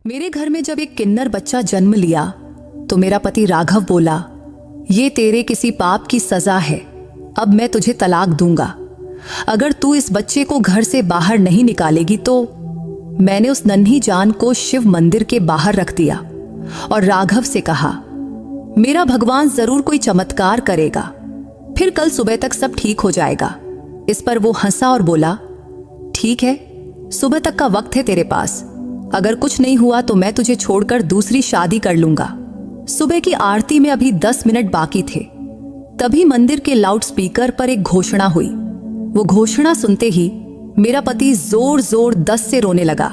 मेरे घर में जब एक किन्नर बच्चा जन्म लिया तो मेरा पति राघव बोला, ये तेरे किसी पाप की सजा है, अब मैं तुझे तलाक दूंगा। अगर तू इस बच्चे को घर से बाहर नहीं निकालेगी तो। मैंने उस नन्ही जान को शिव मंदिर के बाहर रख दिया और राघव से कहा, मेरा भगवान जरूर कोई चमत्कार करेगा, फिर कल सुबह तक सब ठीक हो जाएगा। इस पर वो हंसा और बोला, ठीक है, सुबह तक का वक्त है तेरे पास, अगर कुछ नहीं हुआ तो मैं तुझे छोड़कर दूसरी शादी कर लूंगा। सुबह की आरती में अभी 10 मिनट बाकी थे, तभी मंदिर के लाउडस्पीकर पर एक घोषणा हुई। वो घोषणा सुनते ही मेरा पति जोर जोर 10 से रोने लगा।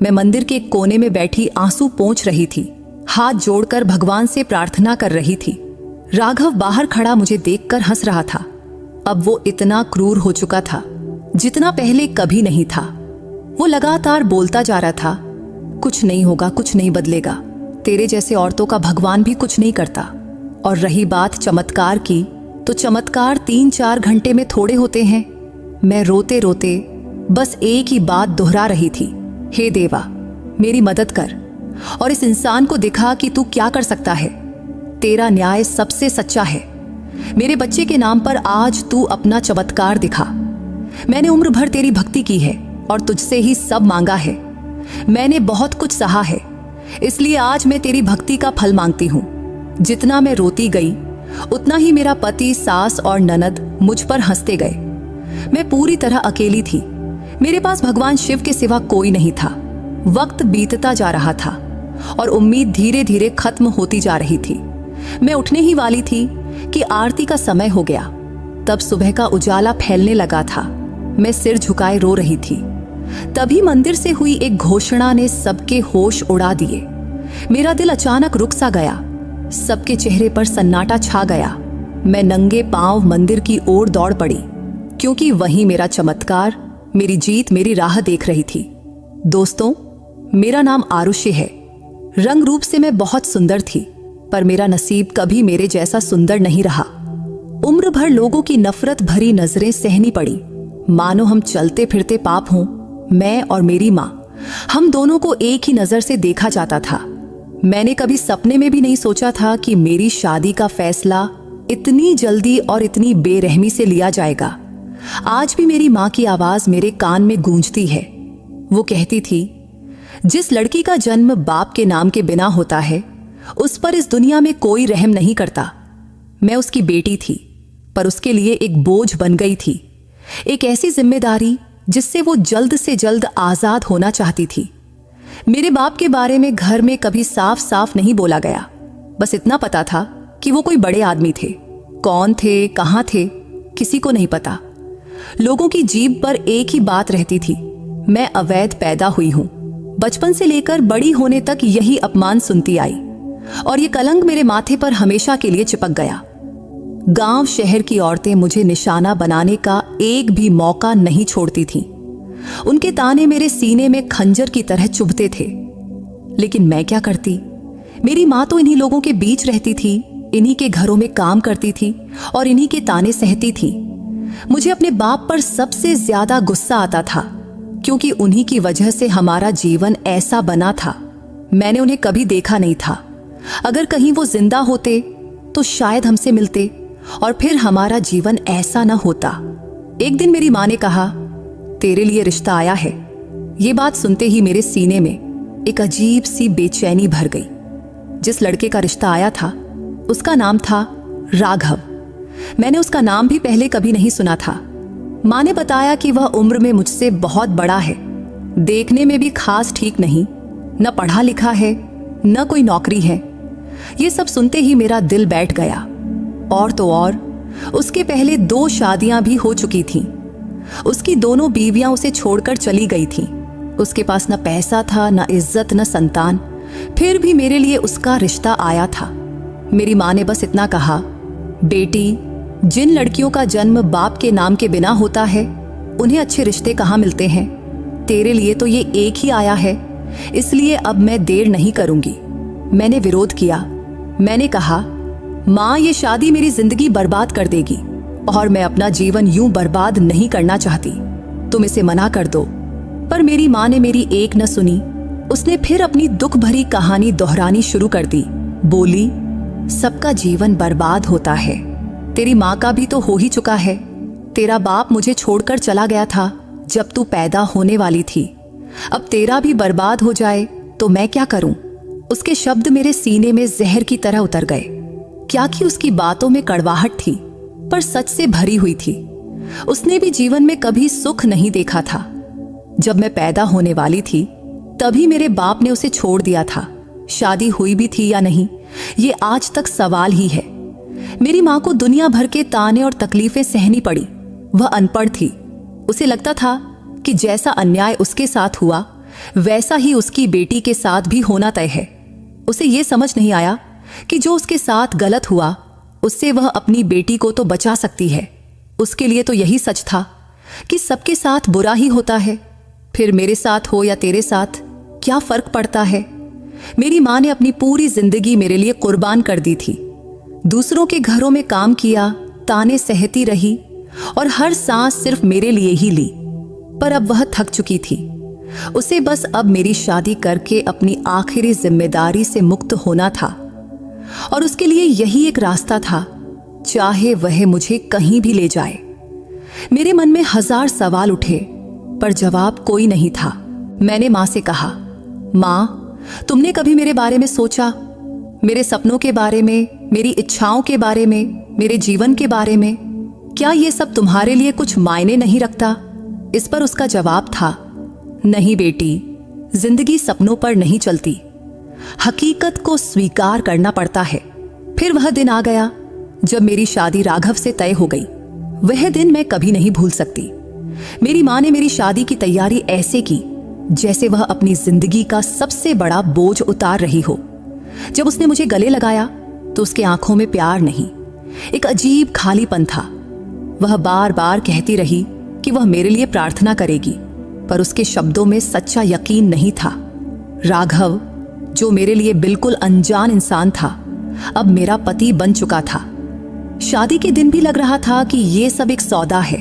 मैं मंदिर के एक कोने में बैठी आंसू पोंछ रही थी, हाथ जोड़कर भगवान से प्रार्थना कर रही थी। राघव बाहर खड़ा मुझे देखकर हंस रहा था। अब वो इतना क्रूर हो चुका था जितना पहले कभी नहीं था। वो लगातार बोलता जा रहा था, कुछ नहीं होगा, कुछ नहीं बदलेगा, तेरे जैसे औरतों का भगवान भी कुछ नहीं करता। और रही बात चमत्कार की, तो चमत्कार 3-4 घंटे में थोड़े होते हैं। मैं रोते रोते बस एक ही बात दोहरा रही थी, हे देवा, मेरी मदद कर और इस इंसान को दिखा कि तू क्या कर सकता है। तेरा न्याय सबसे सच्चा है। मेरे बच्चे के नाम पर आज तू अपना चमत्कार दिखा। मैंने उम्र भर तेरी भक्ति की है और तुझसे ही सब मांगा है। मैंने बहुत कुछ सहा है, इसलिए आज मैं तेरी भक्ति का फल मांगती हूँ। जितना मैं रोती गई उतना ही मेरा पति, सास और ननद मुझ पर हंसते गए। मैं पूरी तरह अकेली थी। मेरे पास भगवान शिव के सिवा कोई नहीं था। वक्त बीतता जा रहा था और उम्मीद धीरे धीरे खत्म होती जा रही थी। मैं उठने ही वाली थी कि आरती का समय हो गया। तब सुबह का उजाला फैलने लगा था। मैं सिर झुकाए रो रही थी। तभी मंदिर से हुई एक घोषणा ने सबके होश उड़ा दिए। मेरा दिल अचानक रुक सा गया। सबके चेहरे पर सन्नाटा छा गया। मैं नंगे पांव मंदिर की ओर दौड़ पड़ी, क्योंकि वहीं मेरा चमत्कार, मेरी जीत, मेरी राह देख रही थी। दोस्तों, मेरा नाम आरुषि है। रंग रूप से मैं बहुत सुंदर थी, पर मेरा नसीब कभी मेरे जैसा सुंदर नहीं रहा। उम्र भर लोगों की नफरत भरी नजरें सहनी पड़ी, मानो हम चलते फिरते पाप हों। मैं और मेरी माँ, हम दोनों को एक ही नजर से देखा जाता था। मैंने कभी सपने में भी नहीं सोचा था कि मेरी शादी का फैसला इतनी जल्दी और इतनी बेरहमी से लिया जाएगा। आज भी मेरी माँ की आवाज मेरे कान में गूंजती है। वो कहती थी, जिस लड़की का जन्म बाप के नाम के बिना होता है, उस पर इस दुनिया में कोई रहम नहीं करता। मैं उसकी बेटी थी, पर उसके लिए एक बोझ बन गई थी, एक ऐसी जिम्मेदारी जिससे वो जल्द से जल्द आजाद होना चाहती थी। मेरे बाप के बारे में घर में कभी साफ साफ नहीं बोला गया। बस इतना पता था कि वो कोई बड़े आदमी थे। कौन थे, कहाँ थे, किसी को नहीं पता। लोगों की जीभ पर एक ही बात रहती थी, मैं अवैध पैदा हुई हूं। बचपन से लेकर बड़ी होने तक यही अपमान सुनती आई और ये कलंक मेरे माथे पर हमेशा के लिए चिपक गया। गांव शहर की औरतें मुझे निशाना बनाने का एक भी मौका नहीं छोड़ती थीं। उनके ताने मेरे सीने में खंजर की तरह चुभते थे। लेकिन मैं क्या करती? मेरी माँ तो इन्हीं लोगों के बीच रहती थी, इन्हीं के घरों में काम करती थी और इन्हीं के ताने सहती थी। मुझे अपने बाप पर सबसे ज्यादा गुस्सा आता था, क्योंकि उन्हीं की वजह से हमारा जीवन ऐसा बना था। मैंने उन्हें कभी देखा नहीं था। अगर कहीं वो जिंदा होते तो शायद हमसे मिलते और फिर हमारा जीवन ऐसा न होता। एक दिन मेरी माँ ने कहा, तेरे लिए रिश्ता आया है। ये बात सुनते ही मेरे सीने में एक अजीब सी बेचैनी भर गई। जिस लड़के का रिश्ता आया था उसका नाम था राघव। मैंने उसका नाम भी पहले कभी नहीं सुना था। माँ ने बताया कि वह उम्र में मुझसे बहुत बड़ा है, देखने में भी खास ठीक नहीं, न पढ़ा लिखा है न कोई नौकरी है। ये सब सुनते ही मेरा दिल बैठ गया। और तो और उसके पहले 2 शादियां भी हो चुकी थीं। उसकी दोनों बीवियां उसे छोड़कर चली गई थीं। उसके पास न पैसा था, न इज्जत, न संतान, फिर भी मेरे लिए उसका रिश्ता आया था। मेरी माँ ने बस इतना कहा, बेटी, जिन लड़कियों का जन्म बाप के नाम के बिना होता है उन्हें अच्छे रिश्ते कहाँ मिलते हैं। तेरे लिए तो ये एक ही आया है, इसलिए अब मैं देर नहीं करूंगी। मैंने विरोध किया। मैंने कहा, माँ, ये शादी मेरी जिंदगी बर्बाद कर देगी और मैं अपना जीवन यूं बर्बाद नहीं करना चाहती। तुम इसे मना कर दो। पर मेरी माँ ने मेरी एक न सुनी। उसने फिर अपनी दुख भरी कहानी दोहरानी शुरू कर दी। बोली, सबका जीवन बर्बाद होता है, तेरी माँ का भी तो हो ही चुका है। तेरा बाप मुझे छोड़कर चला गया था जब तू पैदा होने वाली थी। अब तेरा भी बर्बाद हो जाए तो मैं क्या करूं? उसके शब्द मेरे सीने में जहर की तरह उतर गए। क्या कि उसकी बातों में कड़वाहट थी, पर सच से भरी हुई थी। उसने भी जीवन में कभी सुख नहीं देखा था। जब मैं पैदा होने वाली थी तभी मेरे बाप ने उसे छोड़ दिया था। शादी हुई भी थी या नहीं, ये आज तक सवाल ही है। मेरी माँ को दुनिया भर के ताने और तकलीफें सहनी पड़ी। वह अनपढ़ थी। उसे लगता था कि जैसा अन्याय उसके साथ हुआ वैसा ही उसकी बेटी के साथ भी होना तय है। उसे ये समझ नहीं आया कि जो उसके साथ गलत हुआ उससे वह अपनी बेटी को तो बचा सकती है। उसके लिए तो यही सच था कि सबके साथ बुरा ही होता है, फिर मेरे साथ हो या तेरे साथ क्या फर्क पड़ता है। मेरी माँ ने अपनी पूरी जिंदगी मेरे लिए कुर्बान कर दी थी। दूसरों के घरों में काम किया, ताने सहती रही और हर सांस सिर्फ मेरे लिए ही ली। पर अब वह थक चुकी थी। उसे बस अब मेरी शादी करके अपनी आखिरी जिम्मेदारी से मुक्त होना था और उसके लिए यही एक रास्ता था, चाहे वह मुझे कहीं भी ले जाए। मेरे मन में 1000 सवाल उठे पर जवाब कोई नहीं था। मैंने माँ से कहा, माँ, तुमने कभी मेरे बारे में सोचा? मेरे सपनों के बारे में, मेरी इच्छाओं के बारे में, मेरे जीवन के बारे में? क्या ये सब तुम्हारे लिए कुछ मायने नहीं रखता? इस पर उसका जवाब था, नहीं बेटी, जिंदगी सपनों पर नहीं चलती, हकीकत को स्वीकार करना पड़ता है। फिर वह दिन आ गया जब मेरी शादी राघव से तय हो गई। वह दिन मैं कभी नहीं भूल सकती। मेरी माँ ने मेरी शादी की तैयारी ऐसे की जैसे वह अपनी जिंदगी का सबसे बड़ा बोझ उतार रही हो। जब उसने मुझे गले लगाया तो उसके आंखों में प्यार नहीं, एक अजीब खालीपन था। वह बार बार कहती रही कि वह मेरे लिए प्रार्थना करेगी, पर उसके शब्दों में सच्चा यकीन नहीं था। राघव, जो मेरे लिए बिल्कुल अनजान इंसान था, अब मेरा पति बन चुका था। शादी के दिन भी लग रहा था कि ये सब एक सौदा है,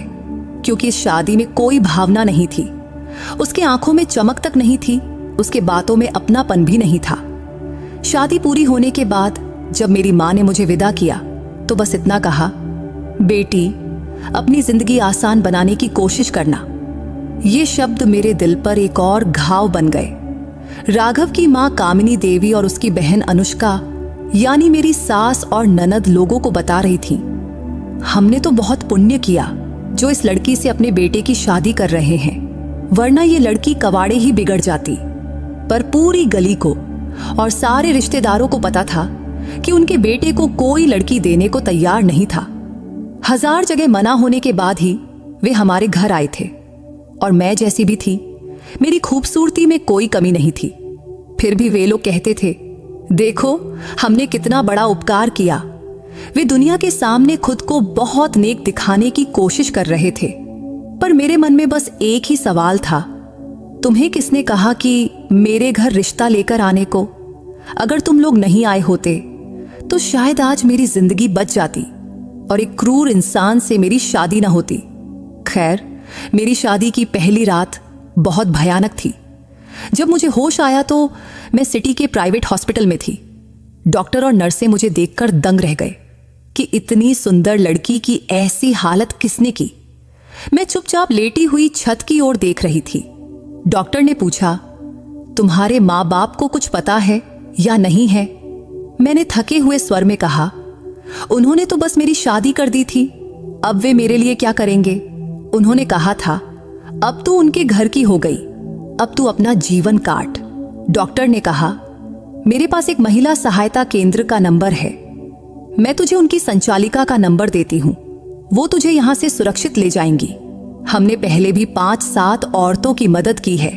क्योंकि इस शादी में कोई भावना नहीं थी। उसके आंखों में चमक तक नहीं थी, उसके बातों में अपनापन भी नहीं था। शादी पूरी होने के बाद जब मेरी माँ ने मुझे विदा किया तो बस इतना कहा, बेटी, अपनी जिंदगी आसान बनाने की कोशिश करना। ये शब्द मेरे दिल पर एक और घाव बन गए। राघव की माँ कामिनी देवी और उसकी बहन अनुष्का, यानी मेरी सास और ननद, लोगों को बता रही थी, हमने तो बहुत पुण्य किया जो इस लड़की से अपने बेटे की शादी कर रहे हैं, वरना ये लड़की कवाड़े ही बिगड़ जाती। पर पूरी गली को और सारे रिश्तेदारों को पता था कि उनके बेटे को कोई लड़की देने को तैयार नहीं था। 1000 जगह मना होने के बाद ही वे हमारे घर आए थे और मैं जैसी भी थी, मेरी खूबसूरती में कोई कमी नहीं थी। फिर भी वे लोग कहते थे, देखो हमने कितना बड़ा उपकार किया। वे दुनिया के सामने खुद को बहुत नेक दिखाने की कोशिश कर रहे थे। पर मेरे मन में बस एक ही सवाल था, तुम्हें किसने कहा कि मेरे घर रिश्ता लेकर आने को? अगर तुम लोग नहीं आए होते तो शायद आज मेरी जिंदगी बच जाती और एक क्रूर इंसान से मेरी शादी न होती। खैर, मेरी शादी की पहली रात बहुत भयानक थी। जब मुझे होश आया तो मैं सिटी के प्राइवेट हॉस्पिटल में थी। डॉक्टर और नर्सें मुझे देखकर दंग रह गए कि इतनी सुंदर लड़की की ऐसी हालत किसने की। मैं चुपचाप लेटी हुई छत की ओर देख रही थी। डॉक्टर ने पूछा, तुम्हारे माँ बाप को कुछ पता है या नहीं है? मैंने थके हुए स्वर में कहा, उन्होंने तो बस मेरी शादी कर दी थी, अब वे मेरे लिए क्या करेंगे? उन्होंने कहा था, अब तू उनके घर की हो गई, अब तू अपना जीवन काट। डॉक्टर ने कहा, मेरे पास एक महिला सहायता केंद्र का नंबर है, मैं तुझे उनकी संचालिका का नंबर देती हूँ, वो तुझे यहाँ से सुरक्षित ले जाएंगी। हमने पहले भी 5-7 औरतों की मदद की है।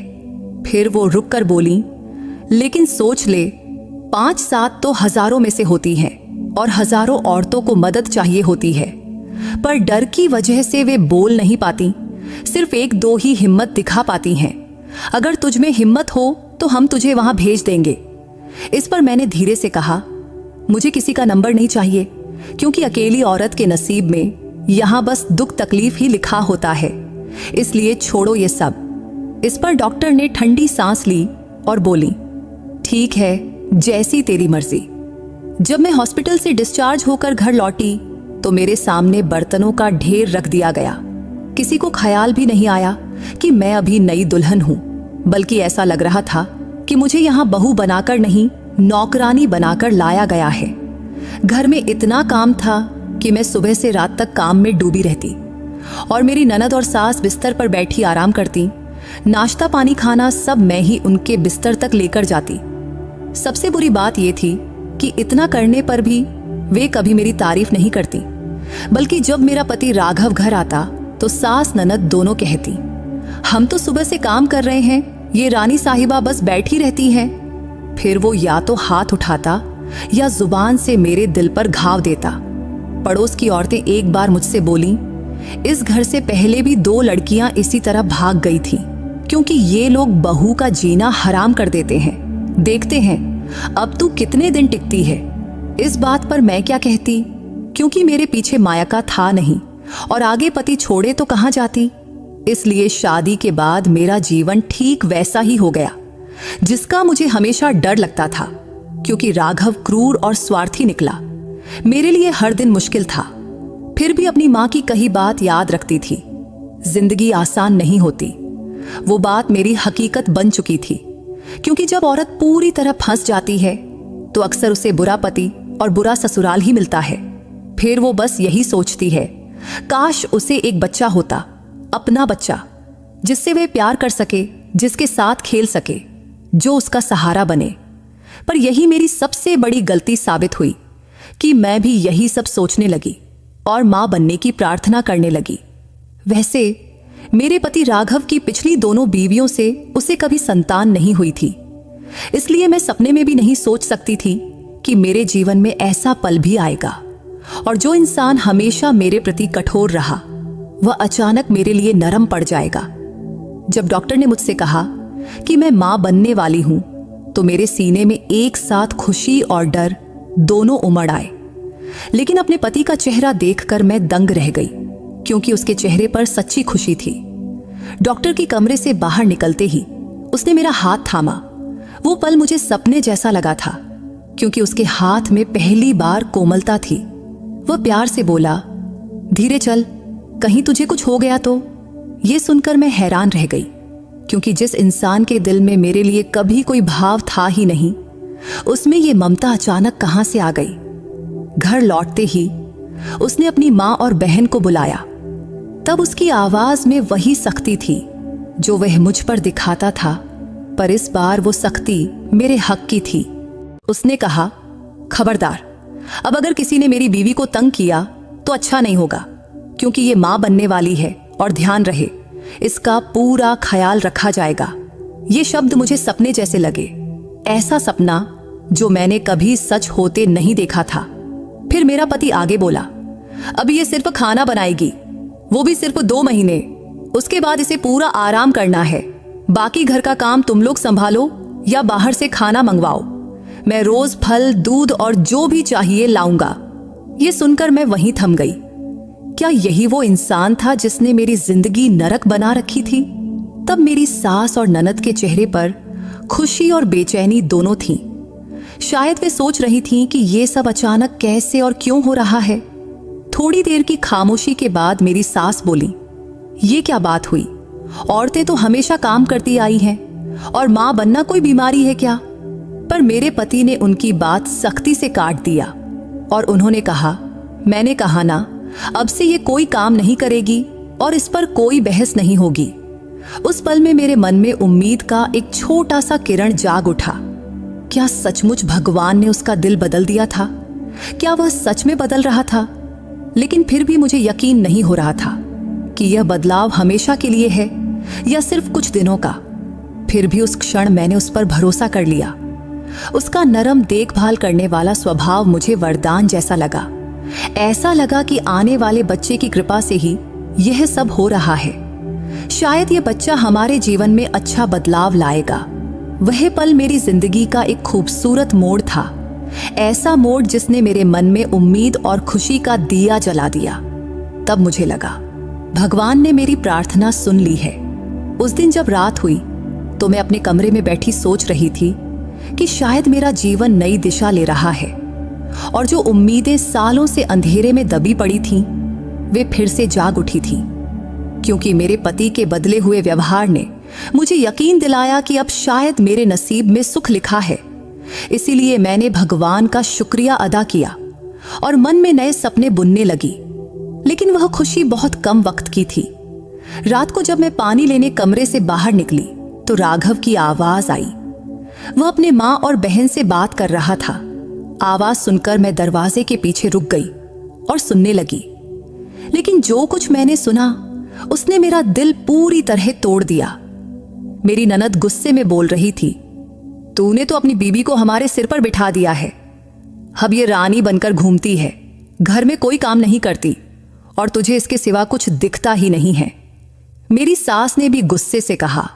फिर वो रुक कर बोली, लेकिन सोच ले, 5-7 तो हजारों में से होती हैं और हजारों औरतों को मदद चाहिए होती है, पर डर की वजह से वे बोल नहीं पाती, सिर्फ 1-2 ही हिम्मत दिखा पाती हैं। अगर तुझ में हिम्मत हो तो हम तुझे वहां भेज देंगे। इस पर मैंने धीरे से कहा, मुझे किसी का नंबर नहीं चाहिए, क्योंकि अकेली औरत के नसीब में यहां बस दुख तकलीफ ही लिखा होता है, इसलिए छोड़ो ये सब। इस पर डॉक्टर ने ठंडी सांस ली और बोली, ठीक है, जैसी तेरी मर्जी। जब मैं हॉस्पिटल से डिस्चार्ज होकर घर लौटी तो मेरे सामने बर्तनों का ढेर रख दिया गया। किसी को ख्याल भी नहीं आया कि मैं अभी नई दुल्हन हूं, बल्कि ऐसा लग रहा था कि मुझे यहाँ बहू बनाकर नहीं, नौकरानी बनाकर लाया गया है। घर में इतना काम था कि मैं सुबह से रात तक काम में डूबी रहती और मेरी ननद और सास बिस्तर पर बैठी आराम करती। नाश्ता पानी खाना सब मैं ही उनके बिस्तर तक लेकर जाती। सबसे बुरी बात यह थी कि इतना करने पर भी वे कभी मेरी तारीफ नहीं करती, बल्कि जब मेरा पति राघव घर आता तो सास ननद दोनों कहती, हम तो सुबह से काम कर रहे हैं, ये रानी साहिबा बस बैठी रहती हैं। फिर वो या तो हाथ उठाता या जुबान से मेरे दिल पर घाव देता। पड़ोस की औरतें एक बार मुझसे बोली, इस घर से पहले भी 2 लड़कियां इसी तरह भाग गई थी, क्योंकि ये लोग बहू का जीना हराम कर देते हैं। देखते हैं अब तू कितने दिन टिकती है। इस बात पर मैं क्या कहती, क्योंकि मेरे पीछे मायका था नहीं और आगे पति छोड़े तो कहां जाती। इसलिए शादी के बाद मेरा जीवन ठीक वैसा ही हो गया जिसका मुझे हमेशा डर लगता था, क्योंकि राघव क्रूर और स्वार्थी निकला। मेरे लिए हर दिन मुश्किल था, फिर भी अपनी मां की कही बात याद रखती थी। जिंदगी आसान नहीं होती, वो बात मेरी हकीकत बन चुकी थी, क्योंकि जब औरत पूरी तरह फंस जाती है तो अक्सर उसे बुरा पति और बुरा ससुराल ही मिलता है। फिर वो बस यही सोचती है, काश उसे एक बच्चा होता, अपना बच्चा, जिससे वह प्यार कर सके, जिसके साथ खेल सके, जो उसका सहारा बने। पर यही मेरी सबसे बड़ी गलती साबित हुई कि मैं भी यही सब सोचने लगी और मां बनने की प्रार्थना करने लगी। वैसे मेरे पति राघव की पिछली 2 बीवियों से उसे कभी संतान नहीं हुई थी, इसलिए मैं सपने में भी नहीं सोच सकती थी कि मेरे जीवन में ऐसा पल भी आएगा और जो इंसान हमेशा मेरे प्रति कठोर रहा वह अचानक मेरे लिए नरम पड़ जाएगा। जब डॉक्टर ने मुझसे कहा कि मैं मां बनने वाली हूं तो मेरे सीने में एक साथ खुशी और डर दोनों उमड़ आए। लेकिन अपने पति का चेहरा देखकर मैं दंग रह गई, क्योंकि उसके चेहरे पर सच्ची खुशी थी। डॉक्टर के कमरे से बाहर निकलते ही उसने मेरा हाथ थामा। वो पल मुझे सपने जैसा लगा था, क्योंकि उसके हाथ में पहली बार कोमलता थी। वह प्यार से बोला, धीरे चल, कहीं तुझे कुछ हो गया तो। ये सुनकर मैं हैरान रह गई, क्योंकि जिस इंसान के दिल में मेरे लिए कभी कोई भाव था ही नहीं, उसमें ये ममता अचानक कहां से आ गई। घर लौटते ही उसने अपनी मां और बहन को बुलाया। तब उसकी आवाज में वही सख्ती थी जो वह मुझ पर दिखाता था, पर इस बार वो सख्ती मेरे हक की थी। उसने कहा, खबरदार, अब अगर किसी ने मेरी बीवी को तंग किया तो अच्छा नहीं होगा, क्योंकि ये मां बनने वाली है और ध्यान रहे, इसका पूरा ख्याल रखा जाएगा। ये शब्द मुझे सपने जैसे लगे, ऐसा सपना जो मैंने कभी सच होते नहीं देखा था। फिर मेरा पति आगे बोला, अब ये सिर्फ खाना बनाएगी, वो भी सिर्फ 2 महीने, उसके बाद इसे पूरा आराम करना है। बाकी घर का काम तुम लोग संभालो या बाहर से खाना मंगवाओ। मैं रोज फल, दूध और जो भी चाहिए लाऊंगा। ये सुनकर मैं वहीं थम गई। क्या यही वो इंसान था जिसने मेरी जिंदगी नरक बना रखी थी? तब मेरी सास और ननद के चेहरे पर खुशी और बेचैनी दोनों थीं। शायद वे सोच रही थीं कि ये सब अचानक कैसे और क्यों हो रहा है। थोड़ी देर की खामोशी के बाद मेरी सास बोली, ये क्या बात हुई? औरतें तो हमेशा काम करती आई हैं, और मां बनना कोई बीमारी है क्या? पर मेरे पति ने उनकी बात सख्ती से काट दिया और उन्होंने कहा, मैंने कहा ना, अब से ये कोई काम नहीं करेगी और इस पर कोई बहस नहीं होगी। उस पल में मेरे मन में उम्मीद का एक छोटा सा किरण जाग उठा। क्या सचमुच भगवान ने उसका दिल बदल दिया था? क्या वह सच में बदल रहा था? लेकिन फिर भी मुझे यकीन नहीं हो रहा था कि यह बदलाव हमेशा के लिए है या सिर्फ कुछ दिनों का। फिर भी उस क्षण मैंने उस पर भरोसा कर लिया। उसका नरम देखभाल करने वाला स्वभाव मुझे वरदान जैसा लगा। ऐसा लगा कि आने वाले बच्चे की कृपा से ही यह सब हो रहा है। शायद यह बच्चा हमारे जीवन में अच्छा बदलाव लाएगा। वह पल मेरी जिंदगी का एक खूबसूरत मोड़ था, ऐसा मोड़ जिसने मेरे मन में उम्मीद और खुशी का दिया जला दिया। तब मुझे लगा भगवान ने मेरी प्रार्थना सुन ली है। उस दिन जब रात हुई तो मैं अपने कमरे में बैठी सोच रही थी कि शायद मेरा जीवन नई दिशा ले रहा है और जो उम्मीदें सालों से अंधेरे में दबी पड़ी थीं, वे फिर से जाग उठी थीं, क्योंकि मेरे पति के बदले हुए व्यवहार ने मुझे यकीन दिलाया कि अब शायद मेरे नसीब में सुख लिखा है। इसीलिए मैंने भगवान का शुक्रिया अदा किया और मन में नए सपने बुनने लगी। लेकिन वह खुशी बहुत कम वक्त की थी। रात को जब मैं पानी लेने कमरे से बाहर निकली तो राघव की आवाज आई। वह अपने माँ और बहन से बात कर रहा था। आवाज सुनकर मैं दरवाजे के पीछे रुक गई और सुनने लगी। लेकिन जो कुछ मैंने सुना उसने मेरा दिल पूरी तरह तोड़ दिया। मेरी ननद गुस्से में बोल रही थी, तूने तो अपनी बीबी को हमारे सिर पर बिठा दिया है। अब ये रानी बनकर घूमती है, घर में कोई काम नहीं करती और तुझे इसके सिवा कुछ दिखता ही नहीं है। मेरी सास ने भी गुस्से से कहा,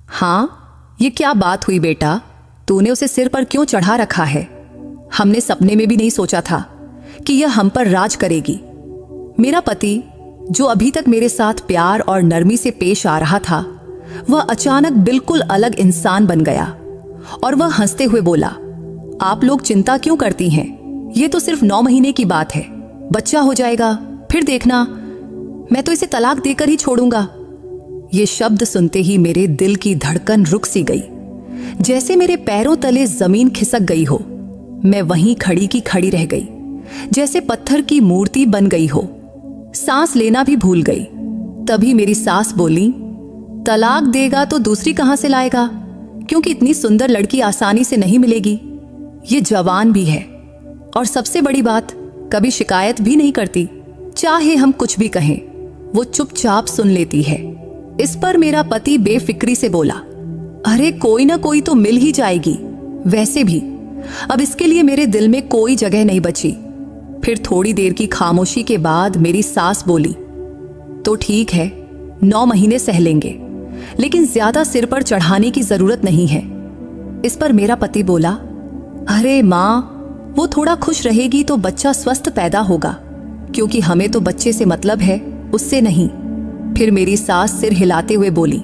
हाँ ये क्या बात हुई बेटा, तूने उसे सिर पर क्यों चढ़ा रखा है? हमने सपने में भी नहीं सोचा था कि यह हम पर राज करेगी। मेरा पति, जो अभी तक मेरे साथ प्यार और नरमी से पेश आ रहा था, वह अचानक बिल्कुल अलग इंसान बन गया और वह हंसते हुए बोला, आप लोग चिंता क्यों करती हैं? ये तो सिर्फ 9 महीने की बात है, बच्चा हो जाएगा, फिर देखना, मैं तो इसे तलाक देकर ही छोड़ूंगा। ये शब्द सुनते ही मेरे दिल की धड़कन रुक सी गई, जैसे मेरे पैरों तले जमीन खिसक गई हो। मैं वहीं खड़ी की खड़ी रह गई, जैसे पत्थर की मूर्ति बन गई हो। सांस लेना भी भूल गई। तभी मेरी सास बोली, तलाक देगा तो दूसरी कहां से लाएगा, क्योंकि इतनी सुंदर लड़की आसानी से नहीं मिलेगी। ये जवान भी है और सबसे बड़ी बात, कभी शिकायत भी नहीं करती। चाहे हम कुछ भी कहें, वो चुपचाप सुन लेती है। इस पर मेरा पति बेफिक्री से बोला, अरे कोई ना कोई तो मिल ही जाएगी। वैसे भी अब इसके लिए मेरे दिल में कोई जगह नहीं बची। फिर थोड़ी देर की खामोशी के बाद मेरी सास बोली, तो ठीक है, 9 महीने सह लेंगे, लेकिन ज्यादा सिर पर चढ़ाने की जरूरत नहीं है। इस पर मेरा पति बोला, अरे माँ, वो थोड़ा खुश रहेगी तो बच्चा स्वस्थ पैदा होगा, क्योंकि हमें तो बच्चे से मतलब है, उससे नहीं। फिर मेरी सास सिर हिलाते हुए बोली,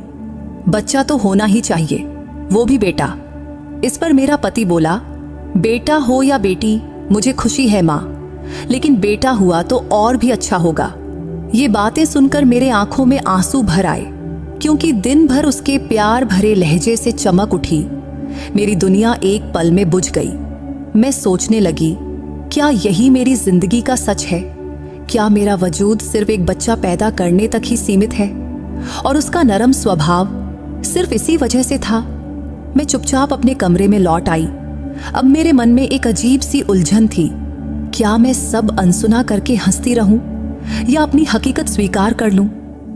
बच्चा तो होना ही चाहिए, वो भी बेटा। इस पर मेरा पति बोला, बेटा हो या बेटी, मुझे खुशी है माँ, लेकिन बेटा हुआ तो और भी अच्छा होगा। ये बातें सुनकर मेरे आंखों में आंसू भर आए, क्योंकि दिन भर उसके प्यार भरे लहजे से चमक उठी। मेरी दुनिया एक पल में बुझ गई। मैं सोचने लगी, क्या यही मेरी जिंदगी का सच है? क्या मेरा वजूद सिर्फ एक बच्चा पैदा करने तक ही सीमित है और उसका नरम स्वभाव सिर्फ इसी वजह से था? मैं चुपचाप अपने कमरे में लौट आई। अब मेरे मन में एक अजीब सी उलझन थी। क्या मैं सब अनसुना करके हंसती रहूं या अपनी हकीकत स्वीकार कर लूं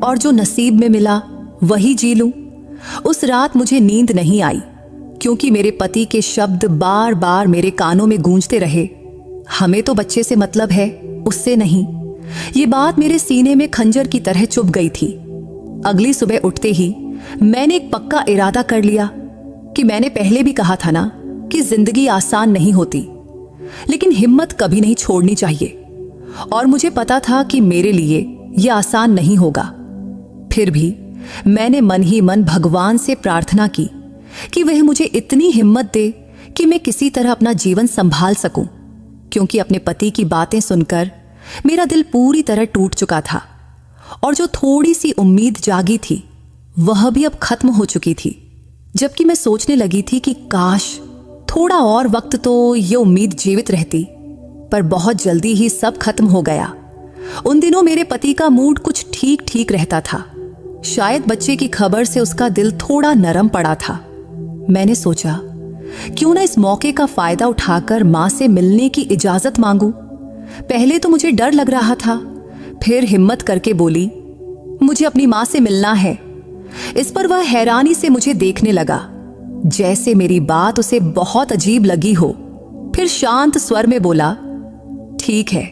और जो नसीब में मिला वही जी लूं? उस रात मुझे नींद नहीं आई, क्योंकि मेरे पति के शब्द बार बार मेरे कानों में गूंजते रहे, हमें तो बच्चे से मतलब है, उससे नहीं। ये बात मेरे सीने में खंजर की तरह चुभ गई थी। अगली सुबह उठते ही मैंने एक पक्का इरादा कर लिया कि मैंने पहले भी कहा था ना कि जिंदगी आसान नहीं होती, लेकिन हिम्मत कभी नहीं छोड़नी चाहिए। और मुझे पता था कि मेरे लिए यह आसान नहीं होगा। फिर भी मैंने मन ही मन भगवान से प्रार्थना की कि वह मुझे इतनी हिम्मत दे कि मैं किसी तरह अपना जीवन संभाल सकूं, क्योंकि अपने पति की बातें सुनकर मेरा दिल पूरी तरह टूट चुका था और जो थोड़ी सी उम्मीद जागी थी वह भी अब खत्म हो चुकी थी। जबकि मैं सोचने लगी थी कि काश थोड़ा और वक्त तो ये उम्मीद जीवित रहती, पर बहुत जल्दी ही सब खत्म हो गया। उन दिनों मेरे पति का मूड कुछ ठीक ठीक रहता था। शायद बच्चे की खबर से उसका दिल थोड़ा नरम पड़ा था। मैंने सोचा, क्यों ना इस मौके का फायदा उठाकर मां से मिलने की इजाजत मांगू। पहले तो मुझे डर लग रहा था, फिर हिम्मत करके बोली, मुझे अपनी मां से मिलना है। इस पर वह हैरानी से मुझे देखने लगा, जैसे मेरी बात उसे बहुत अजीब लगी हो। फिर शांत स्वर में बोला, ठीक है,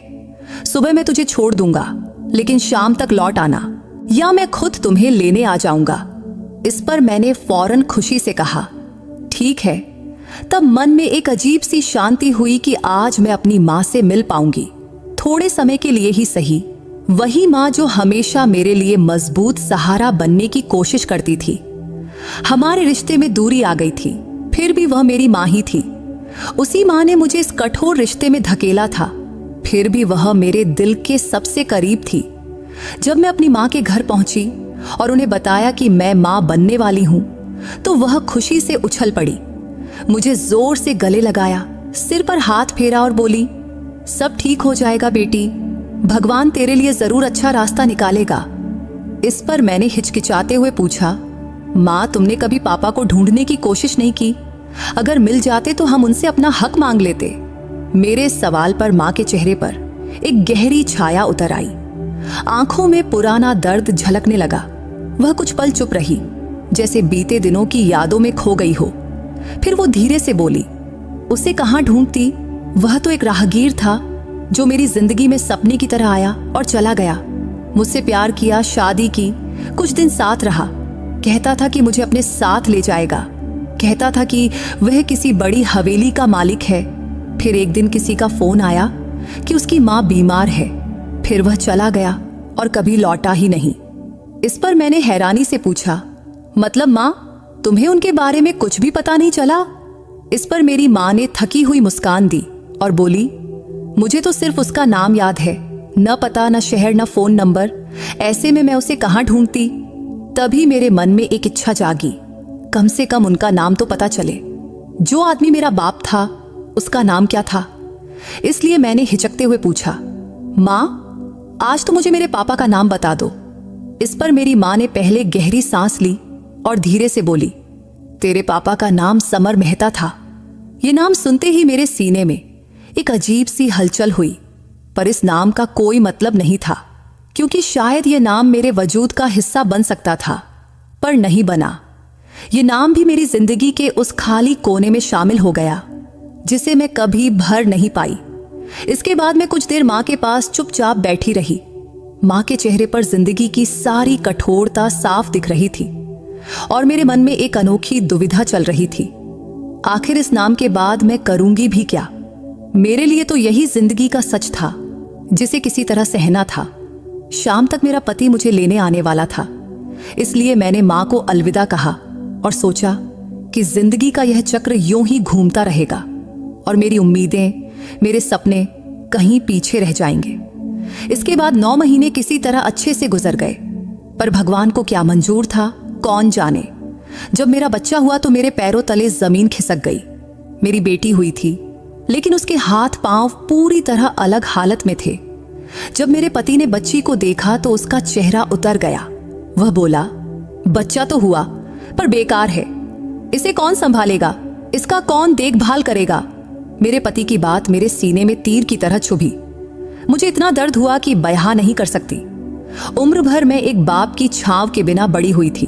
सुबह मैं तुझे छोड़ दूंगा, लेकिन शाम तक लौट आना, या मैं खुद तुम्हें लेने आ जाऊंगा। इस पर मैंने फौरन खुशी से कहा, ठीक है। तब मन में एक अजीब सी शांति हुई कि आज मैं अपनी मां से मिल पाऊंगी, थोड़े समय के लिए ही सही। वही मां जो हमेशा मेरे लिए मजबूत सहारा बनने की कोशिश करती थी। हमारे रिश्ते में दूरी आ गई थी, फिर भी वह मेरी माँ ही थी। उसी माँ ने मुझे इस कठोर रिश्ते में धकेला था, फिर भी वह मेरे दिल के सबसे करीब थी। जब मैं अपनी माँ के घर पहुंची और उन्हें बताया कि मैं माँ बनने वाली हूं, तो वह खुशी से उछल पड़ी, मुझे जोर से गले लगाया, सिर पर हाथ फेरा और बोली, सब ठीक हो जाएगा बेटी, भगवान तेरे लिए जरूर अच्छा रास्ता निकालेगा। इस पर मैंने हिचकिचाते हुए पूछा, माँ तुमने कभी पापा को ढूंढने की कोशिश नहीं की? अगर मिल जाते तो हम उनसे अपना हक मांग लेते। मेरे सवाल पर माँ के चेहरे पर एक गहरी छाया उतर आई, आंखों में पुराना दर्द झलकने लगा। वह कुछ पल चुप रही, जैसे बीते दिनों की यादों में खो गई हो। फिर वो धीरे से बोली, उसे कहाँ ढूंढती, वह तो एक राहगीर था जो मेरी जिंदगी में सपने की तरह आया और चला गया। मुझसे प्यार किया, शादी की, कुछ दिन साथ रहा, कहता था कि मुझे अपने साथ ले जाएगा, कहता था कि वह किसी बड़ी हवेली का मालिक है। फिर एक दिन किसी का फोन आया कि उसकी माँ बीमार है, फिर वह चला गया और कभी लौटा ही नहीं। इस पर मैंने हैरानी से पूछा, मतलब माँ तुम्हें उनके बारे में कुछ भी पता नहीं चला? इस पर मेरी माँ ने थकी हुई मुस्कान दी और बोली, मुझे तो सिर्फ उसका नाम याद है, न पता, न शहर, न फोन नंबर। ऐसे में मैं उसे कहाँ ढूंढती? तभी मेरे मन में एक इच्छा जागी, कम से कम उनका नाम तो पता चले। जो आदमी मेरा बाप था उसका नाम क्या था? इसलिए मैंने हिचकते हुए पूछा, माँ आज तो मुझे मेरे पापा का नाम बता दो। इस पर मेरी माँ ने पहले गहरी सांस ली और धीरे से बोली, तेरे पापा का नाम समर मेहता था। ये नाम सुनते ही मेरे सीने में एक अजीब सी हलचल हुई, पर इस नाम का कोई मतलब नहीं था, क्योंकि शायद ये नाम मेरे वजूद का हिस्सा बन सकता था, पर नहीं बना। ये नाम भी मेरी जिंदगी के उस खाली कोने में शामिल हो गया जिसे मैं कभी भर नहीं पाई। इसके बाद मैं कुछ देर माँ के पास चुपचाप बैठी रही। माँ के चेहरे पर जिंदगी की सारी कठोरता साफ दिख रही थी और मेरे मन में एक अनोखी दुविधा चल रही थी, आखिर इस नाम के बाद मैं करूंगी भी क्या? मेरे लिए तो यही जिंदगी का सच था जिसे किसी तरह सहना था। शाम तक मेरा पति मुझे लेने आने वाला था, इसलिए मैंने माँ को अलविदा कहा और सोचा कि जिंदगी का यह चक्र यूं ही घूमता रहेगा और मेरी उम्मीदें, मेरे सपने कहीं पीछे रह जाएंगे। इसके बाद 9 महीने किसी तरह अच्छे से गुजर गए, पर भगवान को क्या मंजूर था कौन जाने। जब मेरा बच्चा हुआ तो मेरे पैरों तले जमीन खिसक गई। मेरी बेटी हुई थी, लेकिन उसके हाथ पांव पूरी तरह अलग हालत में थे। जब मेरे पति ने बच्ची को देखा तो उसका चेहरा उतर गया। वह बोला, बच्चा तो हुआ पर बेकार है, इसे कौन संभालेगा, इसका कौन देखभाल करेगा? मेरे पति की बात मेरे सीने में तीर की तरह चुभी। मुझे इतना दर्द हुआ कि बयां नहीं कर सकती। उम्र भर मैं एक बाप की छांव के बिना बड़ी हुई थी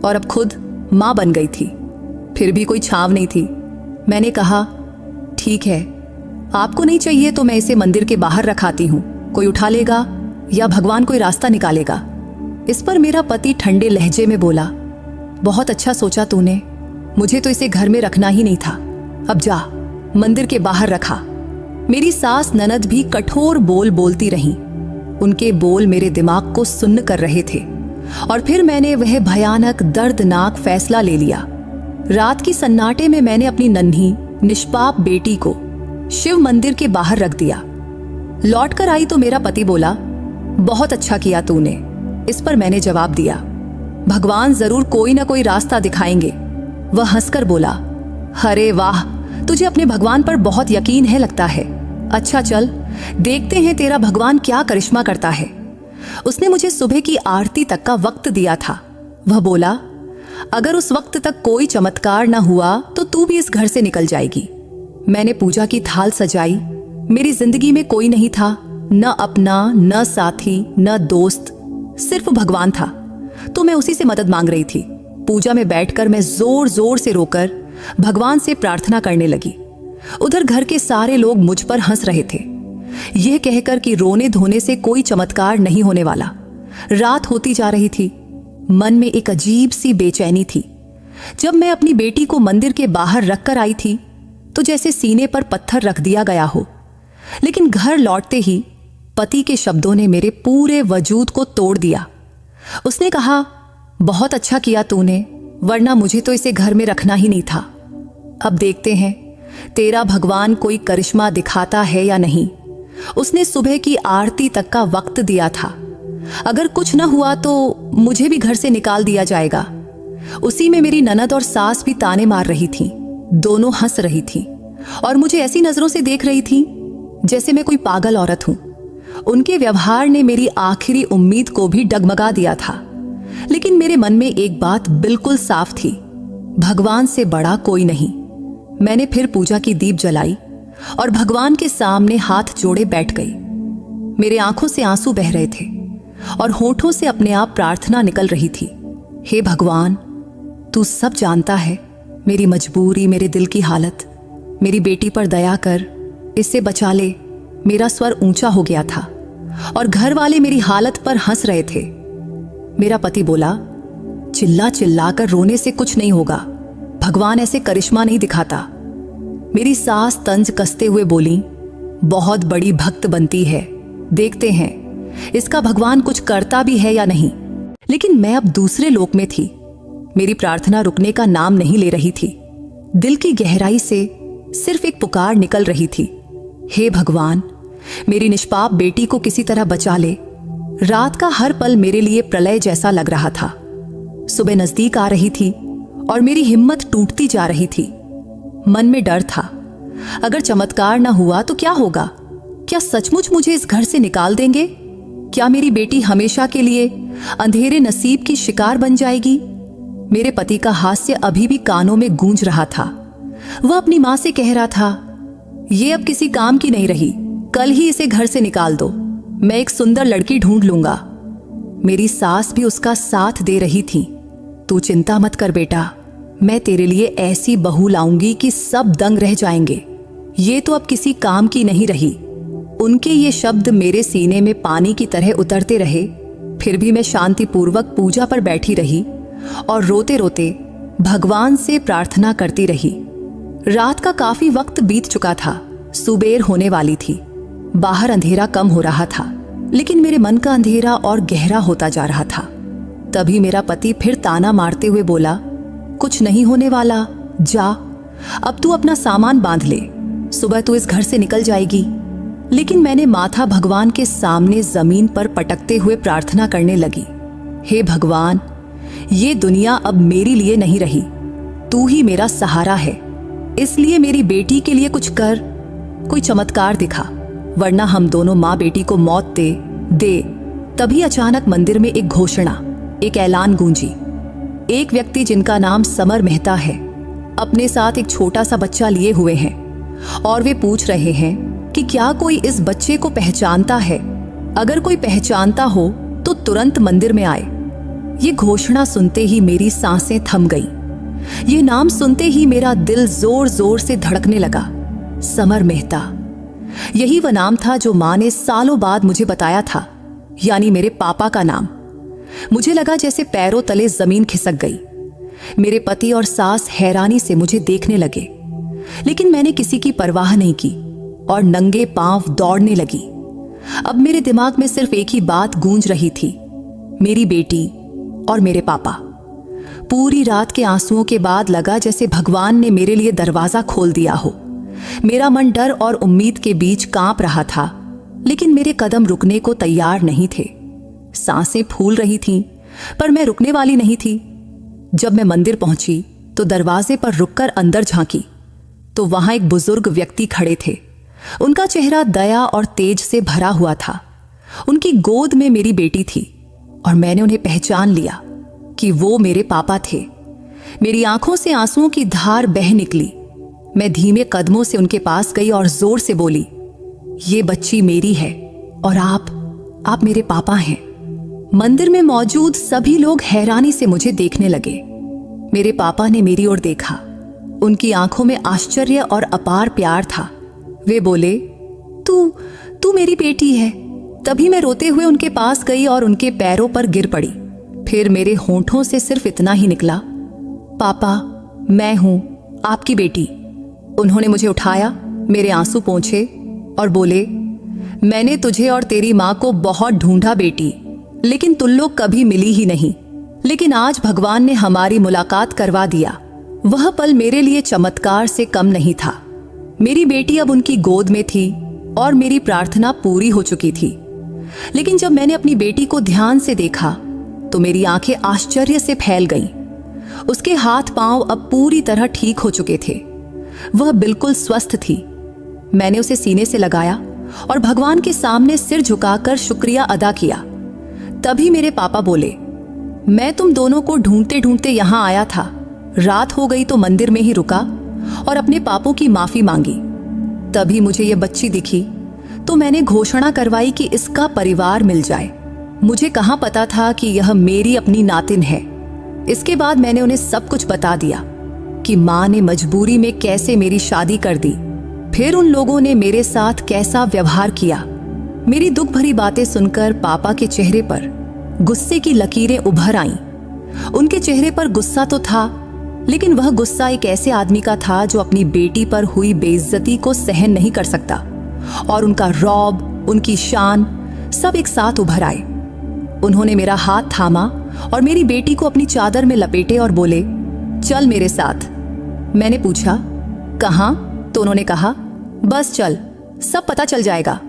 और अब खुद मां बन गई थी, फिर भी कोई छांव नहीं थी। मैंने कहा, ठीक है, आपको नहीं चाहिए तो मैं इसे मंदिर के बाहर रखाती हूं, कोई उठा लेगा या भगवान कोई रास्ता निकालेगा। इस पर मेरा पति ठंडे लहजे में बोला, बहुत अच्छा सोचा तूने, मुझे तो इसे घर में रखना ही नहीं था, अब जा मंदिर के बाहर रखा। मेरी सास ननद भी कठोर बोल बोलती रहीं। उनके बोल मेरे दिमाग को सुन्न कर रहे थे और फिर मैंने वह भयानक दर्दनाक फैसला ले लिया। रात की सन्नाटे में मैंने अपनी नन्ही निष्पाप बेटी को शिव मंदिर के बाहर रख दिया। लौटकर आई तो मेरा पति बोला, बहुत अच्छा किया तूने। इस पर मैंने जवाब दिया, भगवान जरूर कोई ना कोई रास्ता दिखाएंगे। वह हंसकर बोला, अरे वाह, तुझे अपने भगवान पर बहुत यकीन है लगता है। अच्छा चल देखते हैं तेरा भगवान क्या करिश्मा करता है। उसने मुझे सुबह की आरती तक का वक्त दिया था। वह बोला, अगर उस वक्त तक कोई चमत्कार न हुआ तो तू भी इस घर से निकल जाएगी। मैंने पूजा की थाल सजाई। मेरी जिंदगी में कोई नहीं था, न अपना, न साथी, न दोस्त, सिर्फ भगवान था। तो मैं उसी से मदद मांग रही थी। पूजा में बैठकर मैं जोर जोर से रोकर भगवान से प्रार्थना करने लगी। उधर घर के सारे लोग मुझ पर हंस रहे थे, यह कहकर कि रोने धोने से कोई चमत्कार नहीं होने वाला। रात होती जा रही थी, मन में एक अजीब सी बेचैनी थी। जब मैं अपनी बेटी को मंदिर के बाहर रखकर आई थी तो जैसे सीने पर पत्थर रख दिया गया हो। लेकिन घर लौटते ही पति के शब्दों ने मेरे पूरे वजूद को तोड़ दिया। उसने कहा, बहुत अच्छा किया तूने, वरना मुझे तो इसे घर में रखना ही नहीं था। अब देखते हैं तेरा भगवान कोई करिश्मा दिखाता है या नहीं। उसने सुबह की आरती तक का वक्त दिया था। अगर कुछ न हुआ तो मुझे भी घर से निकाल दिया जाएगा। उसी में मेरी ननद और सास भी ताने मार रही थीं। दोनों हंस रही थीं और मुझे ऐसी नजरों से देख रही थीं जैसे मैं कोई पागल औरत हूं। उनके व्यवहार ने मेरी आखिरी उम्मीद को भी डगमगा दिया था। लेकिन मेरे मन में एक बात बिल्कुल साफ थी, भगवान से बड़ा कोई नहीं। मैंने फिर पूजा की दीप जलाई और भगवान के सामने हाथ जोड़े बैठ गई। मेरे आंखों से आंसू बह रहे थे और होठों से अपने आप प्रार्थना निकल रही थी। हे भगवान, तू सब जानता है, मेरी मजबूरी, मेरे दिल की हालत। मेरी बेटी पर दया कर, इससे बचा ले। मेरा स्वर ऊंचा हो गया था और घर वाले मेरी हालत पर हंस रहे थे। मेरा पति बोला, चिल्ला चिल्ला कर रोने से कुछ नहीं होगा, भगवान ऐसे करिश्मा नहीं दिखाता। मेरी सास तंज कसते हुए बोली, बहुत बड़ी भक्त बनती है, देखते हैं इसका भगवान कुछ करता भी है या नहीं। लेकिन मैं अब दूसरे लोक में थी। मेरी प्रार्थना रुकने का नाम नहीं ले रही थी। दिल की गहराई से सिर्फ एक पुकार निकल रही थी, हे भगवान, मेरी निष्पाप बेटी को किसी तरह बचा ले। रात का हर पल मेरे लिए प्रलय जैसा लग रहा था। सुबह नजदीक आ रही थी और मेरी हिम्मत टूटती जा रही थी। मन में डर था, अगर चमत्कार ना हुआ तो क्या होगा? क्या सचमुच मुझे इस घर से निकाल देंगे? क्या मेरी बेटी हमेशा के लिए अंधेरे नसीब की शिकार बन जाएगी? मेरे पति का हास्य अभी भी कानों में गूंज रहा था। वह अपनी मां से कह रहा था, ये अब किसी काम की नहीं रही, कल ही इसे घर से निकाल दो, मैं एक सुंदर लड़की ढूंढ लूंगा। मेरी सास भी उसका साथ दे रही थी। तू चिंता मत कर बेटा, मैं तेरे लिए ऐसी बहू लाऊंगी कि सब दंग रह जाएंगे। ये तो अब किसी काम की नहीं रही। उनके ये शब्द मेरे सीने में पानी की तरह उतरते रहे। फिर भी मैं शांतिपूर्वक पूजा पर बैठी रही और रोते रोते भगवान से प्रार्थना करती रही। रात का काफी वक्त बीत चुका था, सुबेर होने वाली थी। बाहर अंधेरा कम हो रहा था, लेकिन मेरे मन का अंधेरा और गहरा होता जा रहा था। तभी मेरा पति फिर ताना मारते हुए बोला, कुछ नहीं होने वाला, जा, अब तू अपना सामान बांध ले, सुबह तू इस घर से निकल जाएगी। लेकिन मैंने माथा भगवान के सामने जमीन पर पटकते हुए प्रार्थना करने लगी, हे भगवान, ये दुनिया अब मेरे लिए नहीं रही, तू ही मेरा सहारा है, इसलिए मेरी बेटी के लिए कुछ कर, कोई चमत्कार दिखा, वरना हम दोनों माँ बेटी को मौत दे। तभी अचानक मंदिर में एक घोषणा, एक ऐलान गूंजी। एक व्यक्ति जिनका नाम समर मेहता है, अपने साथ एक छोटा सा बच्चा लिए हुए हैं और वे पूछ रहे हैं कि क्या कोई इस बच्चे को पहचानता है? अगर कोई पहचानता हो तो तुरंत मंदिर में आए। ये घोषणा सुनते ही मेरी सांसें थम गईं। ये नाम सुनते ही मेरा दिल जोर जोर से धड़कने लगा। समर मेहता, यही वह नाम था जो मां ने सालों बाद मुझे बताया था, यानी मेरे पापा का नाम। मुझे लगा जैसे पैरों तले जमीन खिसक गई। मेरे पति और सास हैरानी से मुझे देखने लगे, लेकिन मैंने किसी की परवाह नहीं की और नंगे पांव दौड़ने लगी। अब मेरे दिमाग में सिर्फ एक ही बात गूंज रही थी, मेरी बेटी और मेरे पापा। पूरी रात के आंसुओं के बाद लगा जैसे भगवान ने मेरे लिए दरवाजा खोल दिया हो। मेरा मन डर और उम्मीद के बीच कांप रहा था, लेकिन मेरे कदम रुकने को तैयार नहीं थे। सांसें फूल रही थीं, पर मैं रुकने वाली नहीं थी। जब मैं मंदिर पहुंची तो दरवाजे पर रुककर अंदर झांकी तो वहां एक बुजुर्ग व्यक्ति खड़े थे। उनका चेहरा दया और तेज से भरा हुआ था। उनकी गोद में मेरी बेटी थी और मैंने उन्हें पहचान लिया कि वो मेरे पापा थे। मेरी आंखों से आंसुओं की धार बह निकली। मैं धीमे कदमों से उनके पास गई और जोर से बोली, ये बच्ची मेरी है और आप मेरे पापा हैं। मंदिर में मौजूद सभी लोग हैरानी से मुझे देखने लगे। मेरे पापा ने मेरी ओर देखा। उनकी आंखों में आश्चर्य और अपार प्यार था। वे बोले, तू मेरी बेटी है। तभी मैं रोते हुए उनके पास गई और उनके पैरों पर गिर पड़ी। फिर मेरे होंठों से सिर्फ इतना ही निकला, पापा, मैं हूं आपकी बेटी। उन्होंने मुझे उठाया, मेरे आंसू पोंछे और बोले, मैंने तुझे और तेरी मां को बहुत ढूंढा बेटी, लेकिन तुम लोग कभी मिली ही नहीं। लेकिन आज भगवान ने हमारी मुलाकात करवा दिया। वह पल मेरे लिए चमत्कार से कम नहीं था। मेरी बेटी अब उनकी गोद में थी और मेरी प्रार्थना पूरी हो चुकी थी। लेकिन जब मैंने अपनी बेटी को ध्यान से देखा तो मेरी आंखें आश्चर्य से फैल गईं। उसके हाथ पांव अब पूरी तरह ठीक हो चुके थे। वह बिल्कुल स्वस्थ थी। मैंने उसे सीने से लगाया और भगवान के सामने सिर झुकाकर शुक्रिया अदा किया। तभी मेरे पापा बोले, मैं तुम दोनों को ढूंढते ढूंढते यहां आया था। रात हो गई तो मंदिर में ही रुका और अपने पापों की माफी मांगी। तभी मुझे यह बच्ची दिखी तो मैंने घोषणा करवाई कि इसका परिवार मिल जाए। मुझे कहां पता था कि यह मेरी अपनी नातिन है। इसके बाद मैंने उन्हें सब कुछ बता दिया कि माँ ने मजबूरी में कैसे मेरी शादी कर दी, फिर उन लोगों ने मेरे साथ कैसा व्यवहार किया। मेरी दुख भरी बातें सुनकर पापा के चेहरे पर गुस्से की लकीरें उभर आईं। उनके चेहरे पर गुस्सा तो था, लेकिन वह गुस्सा एक ऐसे आदमी का था जो अपनी बेटी पर हुई बेइज्जती को सहन नहीं कर सकता। और उनका रौब, उनकी शान सब एक साथ उभर आए। उन्होंने मेरा हाथ थामा और मेरी बेटी को अपनी चादर में लपेटे और बोले, चल मेरे साथ। मैंने पूछा, कहाँ? तो उन्होंने कहा, बस चल, सब पता चल जाएगा।